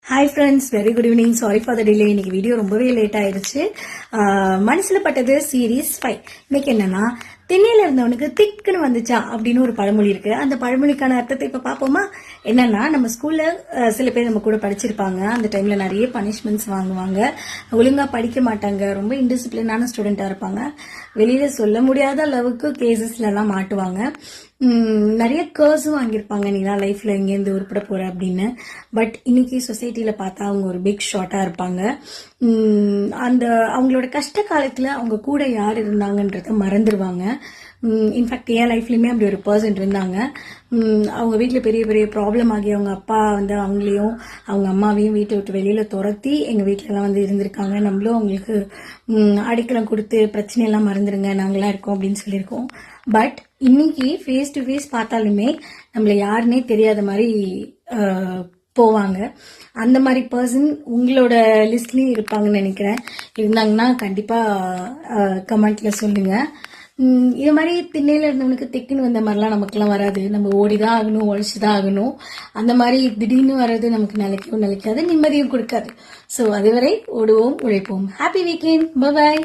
Hi friends, very good evening. Sorry for the delay. இன்னைக்கு video ரொம்பவே late ஆயிருச்சு. மனசுல பட்டது சீரீஸ் 5. இன்னைக்கு என்னன்னா, திண்ணையில இருந்தவனுக்கு திக்குன்னு வந்துச்சா அப்படின்னு ஒரு பழமொழி இருக்கு. அந்த பழமொழிக்கான அர்த்தத்தை இப்ப பாப்போமா? என்னன்னா, நம்ம ஸ்கூல்ல சில பேர் நம்ம கூட படிச்சிருப்பாங்க. அந்த டைம்ல நிறைய பனிஷ்மெண்ட்ஸ் வாங்குவாங்க. ஒழுங்கா படிக்க மாட்டாங்க. ரொம்ப இன்டிசிப்ளினான ஸ்டூடெண்டா இருப்பாங்க. வெளியில சொல்ல முடியாத அளவுக்கு கேசஸ்ல எல்லாம் மாட்டுவாங்க. நிறைய கேர்ஸும் வாங்கியிருப்பாங்க, நீதான் லைஃப்ல எங்கேருந்து உருப்பட போற அப்படின்னு. பட் இன்னைக்கு சொசைட்டில பார்த்தா அவங்க ஒரு பிக் ஷார்ட்டா இருப்பாங்க. அந்த அவங்களோட கஷ்ட காலத்துல அவங்க கூட யார் இருந்தாங்கன்றத மறந்துடுவாங்க. இன்ஃபேக்ட் என் லைஃப்லயுமே அப்படி ஒரு பர்சன் இருந்தாங்க. அவங்க வீட்டில் பெரிய பெரிய ப்ராப்ளம் ஆகி அவங்க அப்பா அவங்களையும் அவங்க அம்மாவையும் வீட்டை விட்டு வெளியில துரத்தி எங்கள் வீட்டிலலாம் இருந்திருக்காங்க. நம்மளும் அவங்களுக்கு அடிக்கலம் கொடுத்து பிரச்சனையெல்லாம் மறந்துடுங்க, நாங்களாம் இருக்கோம் அப்படின்னு சொல்லியிருக்கோம். பட் இன்னைக்கு ஃபேஸ் டு ஃபேஸ் பார்த்தாலுமே நம்மள யாருன்னே தெரியாத மாதிரி போவாங்க. அந்த மாதிரி பர்சன் உங்களோட லிஸ்ட்லயும் இருப்பாங்கன்னு நினைக்கிறேன். இருந்தாங்கன்னா கண்டிப்பா கமெண்ட்ல சொல்லுங்க. இது மாதிரி திண்ணையில இருந்தவனுக்கு திக்குன்னு வந்த மாதிரிலாம் நமக்குலாம் வராது. நம்ம ஓடிதான் ஆகணும், உழைச்சுதான் ஆகணும். அந்த மாதிரி திடீர்னு வர்றது நமக்கு நிலைக்காது, நிம்மதியும் கொடுக்காது. ஸோ அதுவரை ஓடுவோம், உழைப்போம். Happy weekend. பாய்.